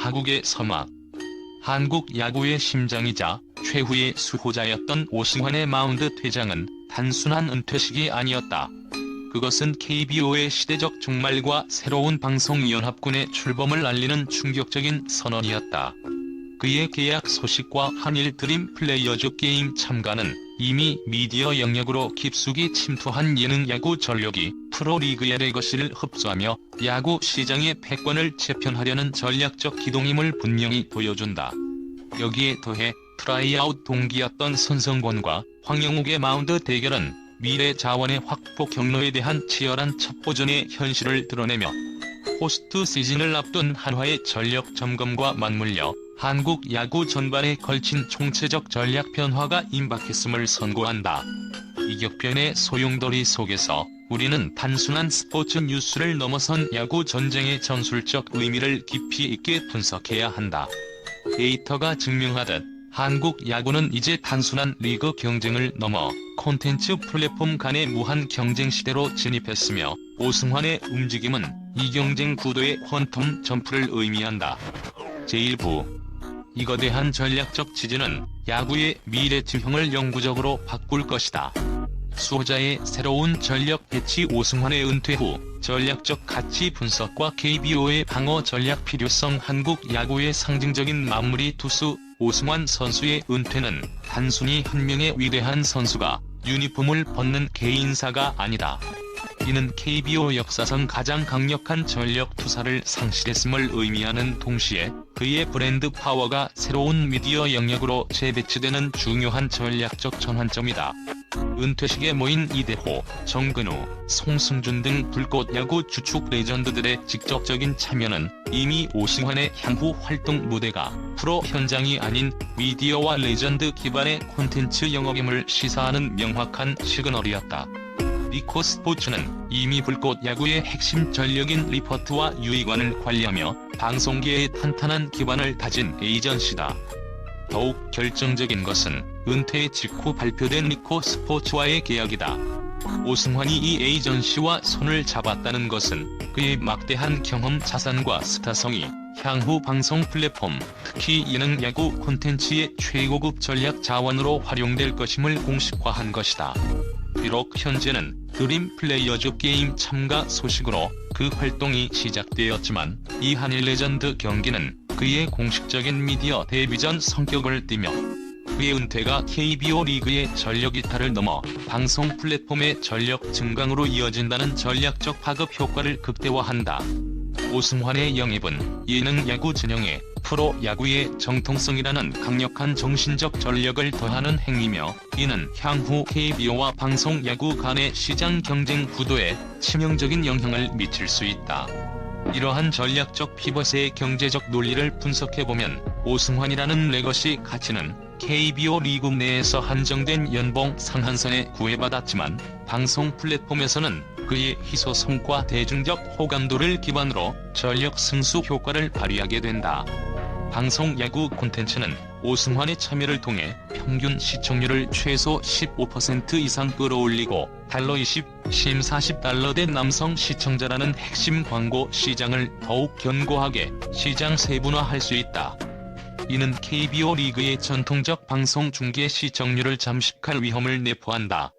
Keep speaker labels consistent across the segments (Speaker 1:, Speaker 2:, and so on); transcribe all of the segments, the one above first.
Speaker 1: 파국의 서막. 한국 야구의 심장이자 최후의 수호자였던 오승환의 마운드 퇴장은 단순한 은퇴식이 아니었다. 그것은 KBO의 시대적 종말과 새로운 방송연합군의 출범을 알리는 충격적인 선언이었다. 그의 계약 소식과 한일 드림 플레이어즈 게임 참가는 이미 미디어 영역으로 깊숙이 침투한 예능 야구 전력이 프로리그의 레거시를 흡수하며 야구 시장의 패권을 재편하려는 전략적 기동임을 분명히 보여준다. 여기에 더해 트라이아웃 동기였던 손성권과 황영욱의 마운드 대결은 미래 자원의 확보 경로에 대한 치열한 첩보전의 현실을 드러내며 포스트 시즌을 앞둔 한화의 전력 점검과 맞물려 한국 야구 전반에 걸친 총체적 전략 변화가 임박했음을 선고한다. 이격변의 소용돌이 속에서 우리는 단순한 스포츠 뉴스를 넘어선 야구 전쟁의 전술적 의미를 깊이 있게 분석해야 한다. 데이터가 증명하듯 한국 야구는 이제 단순한 리그 경쟁을 넘어 콘텐츠 플랫폼 간의 무한 경쟁 시대로 진입했으며 오승환의 움직임은 이 경쟁 구도의 퀀텀 점프를 의미한다. 제1부 이 거대한 전략적 지진은 야구의 미래 지형을 영구적으로 바꿀 것이다. 수호자의 새로운 전력 배치. 오승환의 은퇴 후 전략적 가치 분석과 KBO의 방어 전략 필요성. 한국 야구의 상징적인 마무리 투수 오승환 선수의 은퇴는 단순히 한 명의 위대한 선수가 유니폼을 벗는 개인사가 아니다. 이는 KBO 역사상 가장 강력한 전력 투사를 상실했음을 의미하는 동시에 그의 브랜드 파워가 새로운 미디어 영역으로 재배치되는 중요한 전략적 전환점이다. 은퇴식에 모인 이대호, 정근우, 송승준 등 불꽃 야구 주축 레전드들의 직접적인 참여는 이미 오승환의 향후 활동 무대가 프로 현장이 아닌 미디어와 레전드 기반의 콘텐츠 영역임을 시사하는 명확한 시그널이었다. 리코 스포츠는 이미 불꽃 야구의 핵심 전력인 리포트와 유희관을 관리하며 방송계의 탄탄한 기반을 다진 에이전시다. 더욱 결정적인 것은 은퇴 직후 발표된 리코 스포츠와의 계약이다. 오승환이 이 에이전시와 손을 잡았다는 것은 그의 막대한 경험 자산과 스타성이 향후 방송 플랫폼, 특히 예능 야구 콘텐츠의 최고급 전략 자원으로 활용될 것임을 공식화한 것이다. 비록 현재는 드림 플레이어즈 게임 참가 소식으로 그 활동이 시작되었지만 이 한일 레전드 경기는 그의 공식적인 미디어 데뷔 전 성격을 띠며 그의 은퇴가 KBO 리그의 전력 이탈을 넘어 방송 플랫폼의 전력 증강으로 이어진다는 전략적 파급 효과를 극대화한다. 오승환의 영입은 예능 야구 진영에 프로 야구의 정통성이라는 강력한 정신적 전력을 더하는 행위며 이는 향후 KBO와 방송 야구 간의 시장 경쟁 구도에 치명적인 영향을 미칠 수 있다. 이러한 전략적 피벗의 경제적 논리를 분석해보면 오승환이라는 레거시 가치는 KBO 리그 내에서 한정된 연봉 상한선에 구애받았지만 방송 플랫폼에서는 그의 희소성과 대중적 호감도를 기반으로 전력 승수 효과를 발휘하게 된다. 방송 야구 콘텐츠는 오승환의 참여를 통해 평균 시청률을 최소 15% 이상 끌어올리고 달러 20, 심 40달러대 남성 시청자라는 핵심 광고 시장을 더욱 견고하게 시장 세분화할 수 있다. 이는 KBO 리그의 전통적 방송 중계 시청률을 잠식할 위험을 내포한다.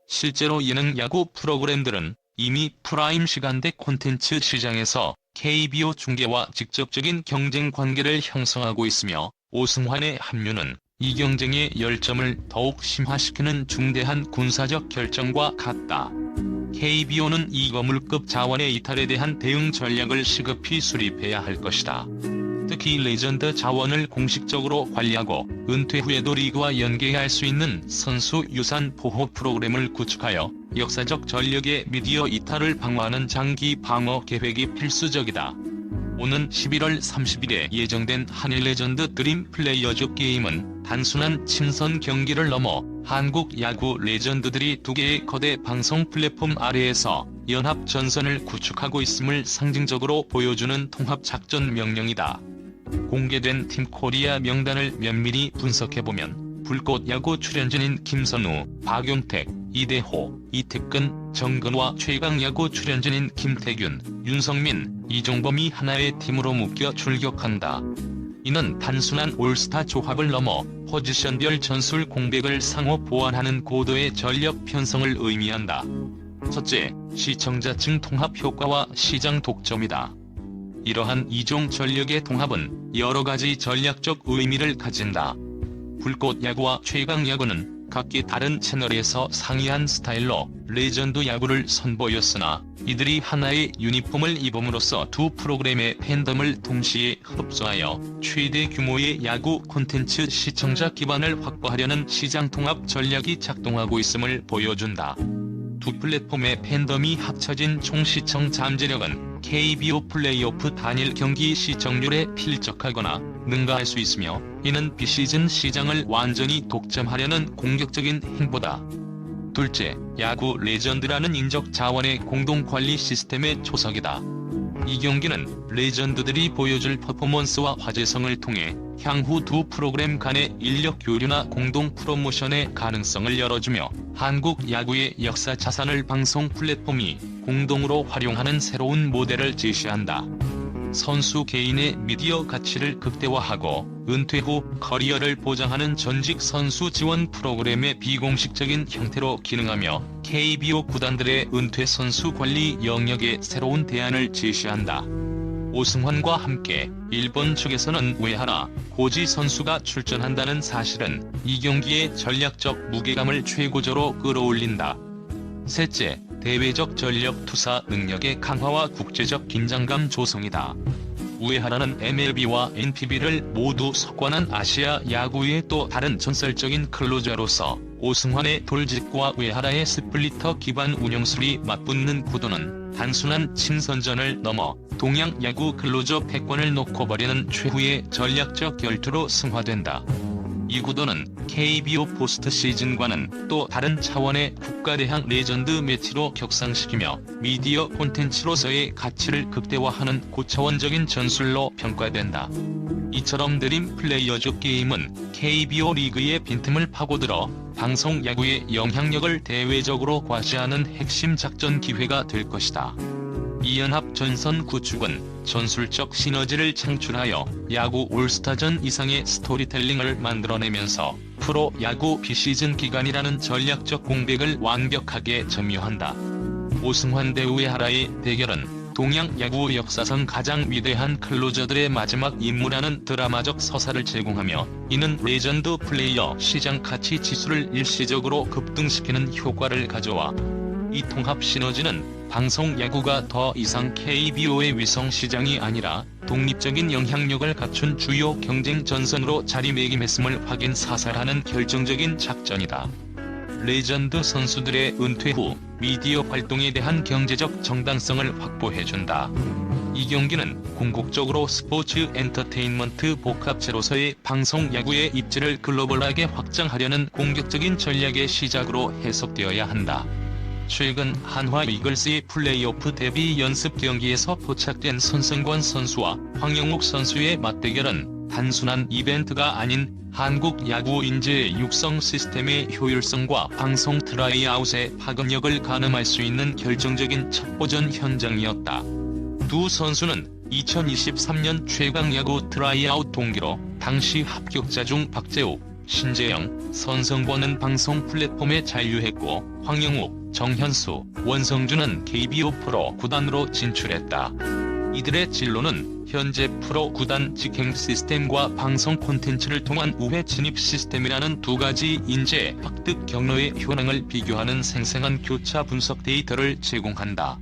Speaker 1: 실제로 예능 야구 프로그램들은 이미 프라임 시간대 콘텐츠 시장에서 KBO 중계와 직접적인 경쟁 관계를 형성하고 있으며 오승환의 합류는 이 경쟁의 열점을 더욱 심화시키는 중대한 군사적 결정과 같다. KBO는 이 거물급 자원의 이탈에 대한 대응 전략을 시급히 수립해야 할 것이다. 특히 레전드 자원을 공식적으로 관리하고 은퇴 후에도 리그와 연계할 수 있는 선수 유산 보호 프로그램을 구축하여 역사적 전력의 미디어 이탈을 방어하는 장기 방어 계획이 필수적이다. 오는 11월 30일에 예정된 한일 레전드 드림 플레이어즈 게임은 단순한 친선 경기를 넘어 한국 야구 레전드들이 두 개의 거대 방송 플랫폼 아래에서 연합 전선을 구축하고 있음을 상징적으로 보여주는 통합 작전 명령이다. 공개된 팀 코리아 명단을 면밀히 분석해보면 불꽃 야구 출연진인 김선우, 박용택, 이대호, 이태근, 정근화 최강야구 출연진인 김태균, 윤성민, 이종범이 하나의 팀으로 묶여 출격한다. 이는 단순한 올스타 조합을 넘어 포지션별 전술 공백을 상호 보완하는 고도의 전력 편성을 의미한다. 첫째, 시청자층 통합 효과와 시장 독점이다. 이러한 이종 전력의 통합은 여러가지 전략적 의미를 가진다. 불꽃 야구와 최강 야구는 각기 다른 채널에서 상이한 스타일로 레전드 야구를 선보였으나 이들이 하나의 유니폼을 입음으로써 두 프로그램의 팬덤을 동시에 흡수하여 최대 규모의 야구 콘텐츠 시청자 기반을 확보하려는 시장 통합 전략이 작동하고 있음을 보여준다. 두 플랫폼의 팬덤이 합쳐진 총 시청 잠재력은 KBO 플레이오프 단일 경기 시청률에 필적하거나 능가할 수 있으며 이는 비시즌 시장을 완전히 독점하려는 공격적인 행보다. 둘째, 야구 레전드라는 인적 자원의 공동관리 시스템의 초석이다. 이 경기는 레전드들이 보여줄 퍼포먼스와 화제성을 통해 향후 두 프로그램 간의 인력 교류나 공동 프로모션의 가능성을 열어주며 한국 야구의 역사 자산을 방송 플랫폼이 공동으로 활용하는 새로운 모델을 제시한다. 선수 개인의 미디어 가치를 극대화하고 은퇴 후 커리어를 보장하는 전직 선수 지원 프로그램의 비공식적인 형태로 기능하며 KBO 구단들의 은퇴 선수 관리 영역에 새로운 대안을 제시한다. 오승환과 함께 일본 측에서는 우에하라 고지 선수가 출전한다는 사실은 이 경기의 전략적 무게감을 최고조로 끌어올린다. 셋째, 대외적 전력 투사 능력의 강화와 국제적 긴장감 조성이다. 우에하라는 MLB와 NPB를 모두 석권한 아시아 야구의 또 다른 전설적인 클로저로서 오승환의 돌직구와 우에하라의 스플리터 기반 운영술이 맞붙는 구도는 단순한 친선전을 넘어 동양 야구 클로저 패권을 놓고 버리는 최후의 전략적 결투로 승화된다. 이 구도는 KBO 포스트 시즌과는 또 다른 차원의 국가대항 레전드 매치로 격상시키며 미디어 콘텐츠로서의 가치를 극대화하는 고차원적인 전술로 평가된다. 이처럼 드림 플레이어즈 게임은 KBO 리그의 빈틈을 파고들어 방송 야구의 영향력을 대외적으로 과시하는 핵심 작전 기회가 될 것이다. 이 연합 전선 구축은 전술적 시너지를 창출하여 야구 올스타전 이상의 스토리텔링을 만들어내면서 프로 야구 비시즌 기간이라는 전략적 공백을 완벽하게 점유한다. 오승환 대 우에하라의 대결은 동양 야구 역사상 가장 위대한 클로저들의 마지막 임무라는 드라마적 서사를 제공하며 이는 레전드 플레이어 시장 가치 지수를 일시적으로 급등시키는 효과를 가져와 이 통합 시너지는 방송 야구가 더 이상 KBO의 위성 시장이 아니라 독립적인 영향력을 갖춘 주요 경쟁 전선으로 자리매김했음을 확인 사살하는 결정적인 작전이다. 레전드 선수들의 은퇴 후 미디어 활동에 대한 경제적 정당성을 확보해준다. 이 경기는 궁극적으로 스포츠 엔터테인먼트 복합체로서의 방송 야구의 입지를 글로벌하게 확장하려는 공격적인 전략의 시작으로 해석되어야 한다. 최근 한화 이글스의 플레이오프 데뷔 연습 경기에서 포착된 손성권 선수와 황영욱 선수의 맞대결은 단순한 이벤트가 아닌 한국 야구 인재 육성 시스템의 효율성과 방송 트라이아웃의 파급력을 가늠할 수 있는 결정적인 첩보전 현장이었다. 두 선수는 2023년 최강야구 트라이아웃 동기로 당시 합격자 중 박재욱, 신재영, 손성권은 방송 플랫폼에 잔류했고 황영욱, 정현수, 원성준은 KBO 프로 구단으로 진출했다. 이들의 진로는 현재 프로 구단 직행 시스템과 방송 콘텐츠를 통한 우회 진입 시스템이라는 두 가지 인재 획득 경로의 효능을 비교하는 생생한 교차 분석 데이터를 제공한다.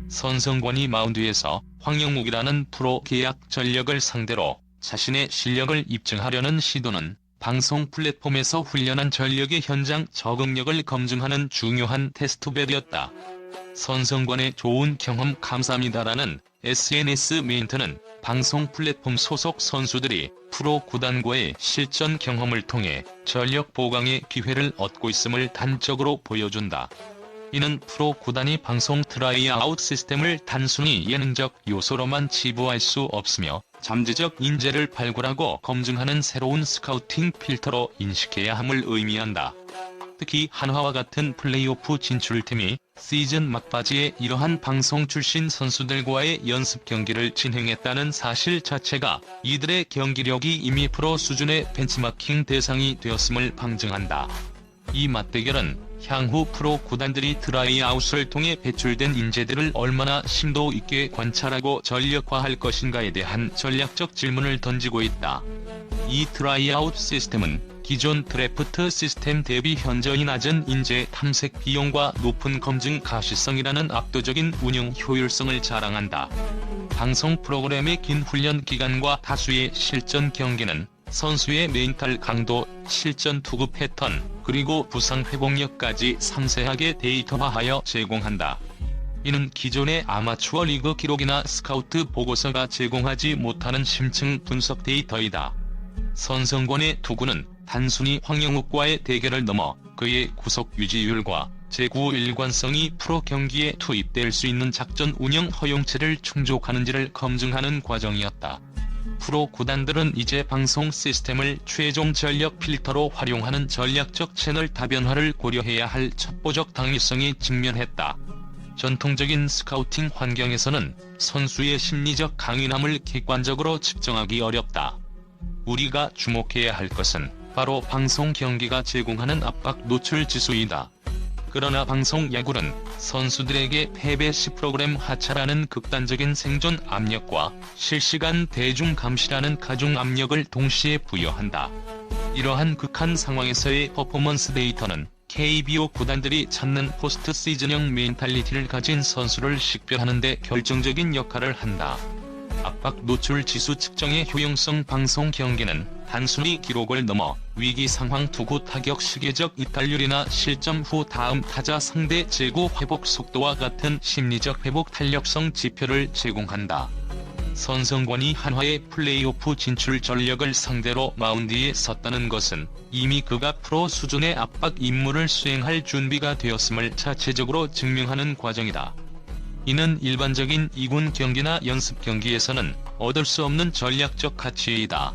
Speaker 1: 손성권이 마운드에서 황영욱이라는 프로 계약 전력을 상대로 자신의 실력을 입증하려는 시도는 방송 플랫폼에서 훈련한 전력의 현장 적응력을 검증하는 중요한 테스트벨이었다. 손성권의 좋은 경험 감사합니다라는 SNS 멘트는 방송 플랫폼 소속 선수들이 프로 구단과의 실전 경험을 통해 전력 보강의 기회를 얻고 있음을 단적으로 보여준다. 이는 프로 구단이 방송 트라이아웃 시스템을 단순히 예능적 요소로만 치부할 수 없으며 잠재적 인재를 발굴하고 검증하는 새로운 스카우팅 필터로 인식해야 함을 의미한다. 특히 한화와 같은 플레이오프 진출팀이 시즌 막바지에 이러한 방송 출신 선수들과의 연습 경기를 진행했다는 사실 자체가 이들의 경기력이 이미 프로 수준의 벤치마킹 대상이 되었음을 방증한다. 이 맞대결은 향후 프로 구단들이 트라이아웃을 통해 배출된 인재들을 얼마나 심도 있게 관찰하고 전력화할 것인가에 대한 전략적 질문을 던지고 있다. 이 트라이아웃 시스템은 기존 드래프트 시스템 대비 현저히 낮은 인재 탐색 비용과 높은 검증 가시성이라는 압도적인 운영 효율성을 자랑한다. 방송 프로그램의 긴 훈련 기간과 다수의 실전 경기는 선수의 멘탈 강도, 실전 투구 패턴, 그리고 부상 회복력까지 상세하게 데이터화하여 제공한다. 이는 기존의 아마추어 리그 기록이나 스카우트 보고서가 제공하지 못하는 심층 분석 데이터이다. 선성권의 투구는 단순히 황영욱과의 대결을 넘어 그의 구속 유지율과 제구 일관성이 프로 경기에 투입될 수 있는 작전 운영 허용치를 충족하는지를 검증하는 과정이었다. 프로 구단들은 이제 방송 시스템을 최종 전력 필터로 활용하는 전략적 채널 다변화를 고려해야 할 첩보적 당위성에 직면했다. 전통적인 스카우팅 환경에서는 선수의 심리적 강인함을 객관적으로 측정하기 어렵다. 우리가 주목해야 할 것은 바로 방송 경기가 제공하는 압박 노출 지수이다. 그러나 방송 야구는 선수들에게 패배 시 프로그램 하차라는 극단적인 생존 압력과 실시간 대중 감시라는 가중 압력을 동시에 부여한다. 이러한 극한 상황에서의 퍼포먼스 데이터는 KBO 구단들이 찾는 포스트 시즌형 멘탈리티를 가진 선수를 식별하는 데 결정적인 역할을 한다. 압박 노출 지수 측정의 효용성 방송 경기는 단순히 기록을 넘어 위기 상황 투구 타격 시계적 이탈률이나 실점 후 다음 타자 상대 제구 회복 속도와 같은 심리적 회복 탄력성 지표를 제공한다. 선성권이 한화의 플레이오프 진출 전력을 상대로 마운드에 섰다는 것은 이미 그가 프로 수준의 압박 임무를 수행할 준비가 되었음을 자체적으로 증명하는 과정이다. 이는 일반적인 2군 경기나 연습 경기에서는 얻을 수 없는 전략적 가치이다.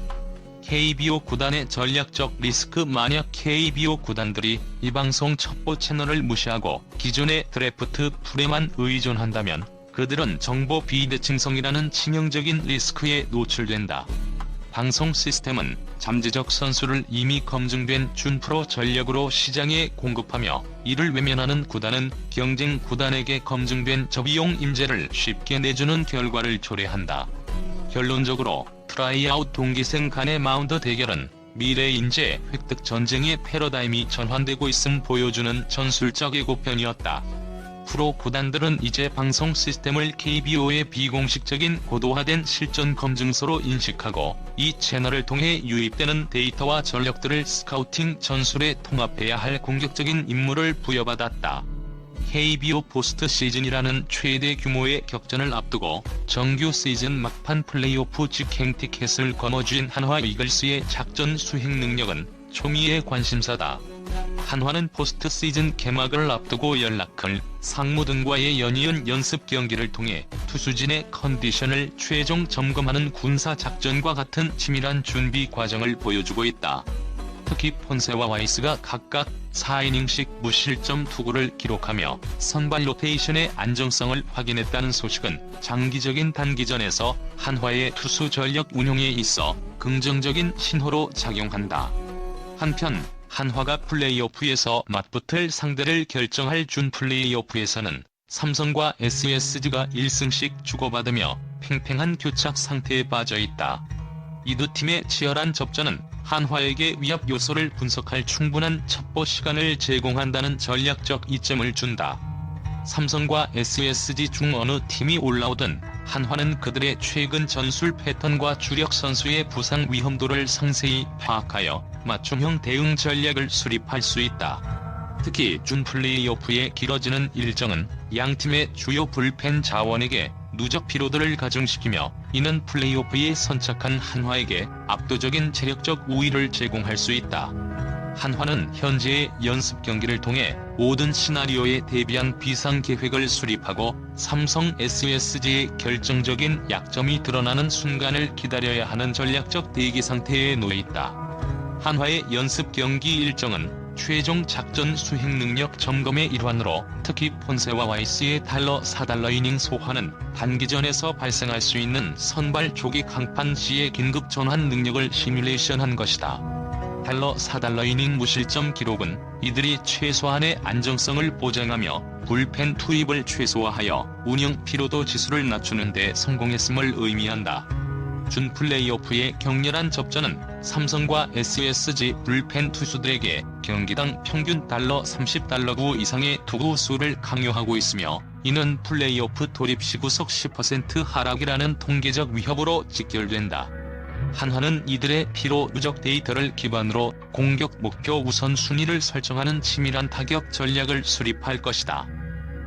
Speaker 1: KBO 구단의 전략적 리스크. 만약 KBO 구단들이 이 방송 첩보 채널을 무시하고 기존의 드래프트 풀에만 의존한다면 그들은 정보 비대칭성이라는 치명적인 리스크에 노출된다. 방송 시스템은 잠재적 선수를 이미 검증된 준프로 전력으로 시장에 공급하며 이를 외면하는 구단은 경쟁 구단에게 검증된 저비용 인재를 쉽게 내주는 결과를 초래한다. 결론적으로 트라이아웃 동기생 간의 마운드 대결은 미래 인재 획득 전쟁의 패러다임이 전환되고 있음 보여주는 전술적 예고편이었다. 프로 구단들은 이제 방송 시스템을 KBO의 비공식적인 고도화된 실전 검증소로 인식하고 이 채널을 통해 유입되는 데이터와 전력들을 스카우팅 전술에 통합해야 할 공격적인 임무를 부여받았다. KBO 포스트 시즌이라는 최대 규모의 격전을 앞두고 정규 시즌 막판 플레이오프 직행 티켓을 거머쥔 한화 이글스의 작전 수행 능력은 초미의 관심사다. 한화는 포스트 시즌 개막을 앞두고 연락을, 상무 등과의 연이은 연습 경기를 통해 투수진의 컨디션을 최종 점검하는 군사 작전과 같은 치밀한 준비 과정을 보여주고 있다. 특히 폰세와 와이스가 각각 4이닝씩 무실점 투구를 기록하며 선발 로테이션의 안정성을 확인했다는 소식은 장기적인 단기전에서 한화의 투수 전력 운용에 있어 긍정적인 신호로 작용한다. 한편 한화가 플레이오프에서 맞붙을 상대를 결정할 준 플레이오프에서는 삼성과 SSG가 1승씩 주고받으며 팽팽한 교착 상태에 빠져있다. 이 두 팀의 치열한 접전은 한화에게 위협 요소를 분석할 충분한 첩보 시간을 제공한다는 전략적 이점을 준다. 삼성과 SSG 중 어느 팀이 올라오든 한화는 그들의 최근 전술 패턴과 주력 선수의 부상 위험도를 상세히 파악하여 맞춤형 대응 전략을 수립할 수 있다. 특히 준 플레이오프의 길어지는 일정은 양 팀의 주요 불펜 자원에게 누적 피로도를 가중시키며 이는 플레이오프에 선착한 한화에게 압도적인 체력적 우위를 제공할 수 있다. 한화는 현재의 연습 경기를 통해 모든 시나리오에 대비한 비상 계획을 수립하고 삼성 SSG의 결정적인 약점이 드러나는 순간을 기다려야 하는 전략적 대기 상태에 놓여 있다. 한화의 연습 경기 일정은 최종 작전 수행 능력 점검의 일환으로 특히 폰세와 와이스의 달러 4달러 이닝 소화는 단기전에서 발생할 수 있는 선발 조기 강판 시의 긴급 전환 능력을 시뮬레이션한 것이다. 달러 4달러 이닝 무실점 기록은 이들이 최소한의 안정성을 보장하며 불펜 투입을 최소화하여 운영 피로도 지수를 낮추는 데 성공했음을 의미한다. 준 플레이오프의 격렬한 접전은 삼성과 SSG 불펜 투수들에게 경기당 평균 달러 30달러 이상의 투구 수를 강요하고 있으며, 이는 플레이오프 돌입 시 구속 10% 하락이라는 통계적 위협으로 직결된다. 한화는 이들의 피로 누적 데이터를 기반으로 공격 목표 우선순위를 설정하는 치밀한 타격 전략을 수립할 것이다.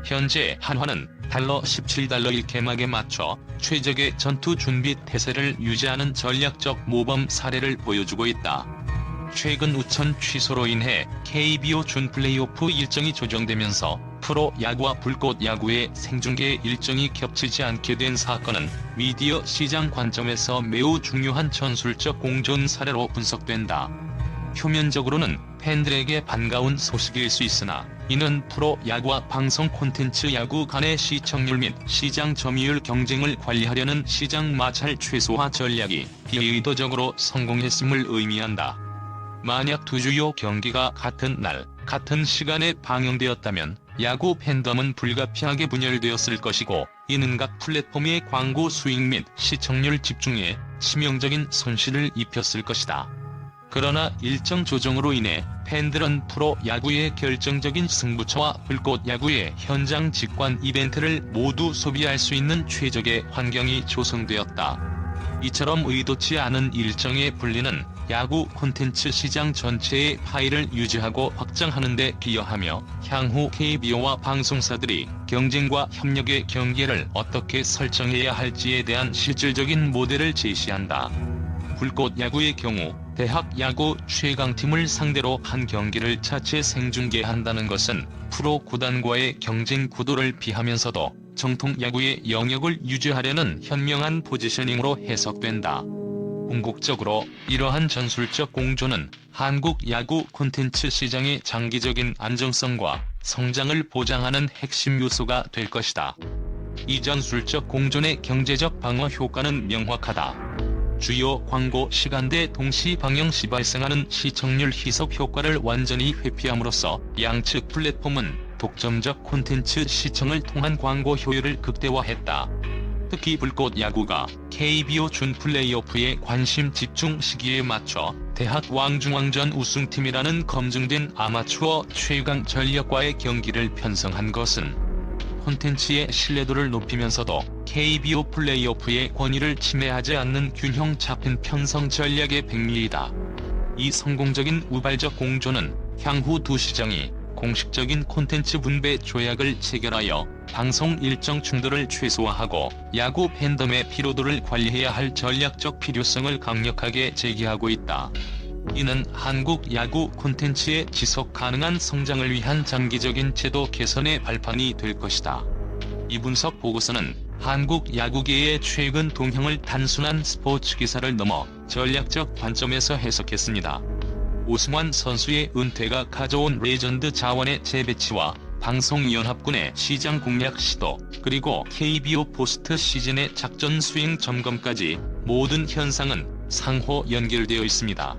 Speaker 1: 현재 한화는 달러 17달러 개막에 맞춰 최적의 전투 준비 태세를 유지하는 전략적 모범 사례를 보여주고 있다. 최근 우천 취소로 인해 KBO 준 플레이오프 일정이 조정되면서 프로야구와 불꽃야구의 생중계 일정이 겹치지 않게 된 사건은 미디어 시장 관점에서 매우 중요한 전술적 공존 사례로 분석된다. 표면적으로는 팬들에게 반가운 소식일 수 있으나, 이는 프로야구와 방송 콘텐츠 야구 간의 시청률 및 시장 점유율 경쟁을 관리하려는 시장 마찰 최소화 전략이 비의도적으로 성공했음을 의미한다. 만약 두 주요 경기가 같은 날, 같은 시간에 방영되었다면 야구 팬덤은 불가피하게 분열되었을 것이고, 이는 각 플랫폼의 광고 수익 및 시청률 집중에 치명적인 손실을 입혔을 것이다. 그러나 일정 조정으로 인해 팬들은 프로야구의 결정적인 승부처와 불꽃야구의 현장 직관 이벤트를 모두 소비할 수 있는 최적의 환경이 조성되었다. 이처럼 의도치 않은 일정의 분리는 야구 콘텐츠 시장 전체의 파이를 유지하고 확장하는 데 기여하며, 향후 KBO와 방송사들이 경쟁과 협력의 경계를 어떻게 설정해야 할지에 대한 실질적인 모델을 제시한다. 불꽃야구의 경우 대학 야구 최강팀을 상대로 한 경기를 자체 생중계한다는 것은 프로 구단과의 경쟁 구도를 피하면서도 정통 야구의 영역을 유지하려는 현명한 포지셔닝으로 해석된다. 궁극적으로 이러한 전술적 공조는 한국 야구 콘텐츠 시장의 장기적인 안정성과 성장을 보장하는 핵심 요소가 될 것이다. 이 전술적 공존의 경제적 방어 효과는 명확하다. 주요 광고 시간대 동시 방영 시 발생하는 시청률 희석 효과를 완전히 회피함으로써 양측 플랫폼은 독점적 콘텐츠 시청을 통한 광고 효율을 극대화했다. 특히 불꽃야구가 KBO 준 플레이오프의 관심 집중 시기에 맞춰 대학 왕중왕전 우승팀이라는 검증된 아마추어 최강 전력과의 경기를 편성한 것은 콘텐츠의 신뢰도를 높이면서도 KBO 플레이오프의 권위를 침해하지 않는 균형 잡힌 편성 전략의 백미이다. 이 성공적인 우발적 공조는 향후 두 시장이 공식적인 콘텐츠 분배 조약을 체결하여 방송 일정 충돌을 최소화하고 야구 팬덤의 피로도를 관리해야 할 전략적 필요성을 강력하게 제기하고 있다. 이는 한국 야구 콘텐츠의 지속 가능한 성장을 위한 장기적인 제도 개선의 발판이 될 것이다. 이 분석 보고서는 한국 야구계의 최근 동향을 단순한 스포츠 기사를 넘어 전략적 관점에서 해석했습니다. 오승환 선수의 은퇴가 가져온 레전드 자원의 재배치와 방송연합군의 시장 공략 시도, 그리고 KBO 포스트 시즌의 작전 수행 점검까지 모든 현상은 상호 연결되어 있습니다.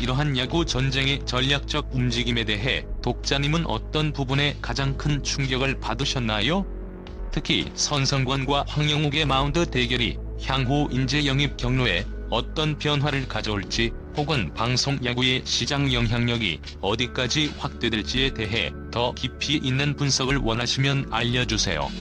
Speaker 1: 이러한 야구 전쟁의 전략적 움직임에 대해 독자님은 어떤 부분에 가장 큰 충격을 받으셨나요? 특히 선성권과 황영욱의 마운드 대결이 향후 인재 영입 경로에 어떤 변화를 가져올지, 혹은 방송 야구의 시장 영향력이 어디까지 확대될지에 대해 더 깊이 있는 분석을 원하시면 알려주세요.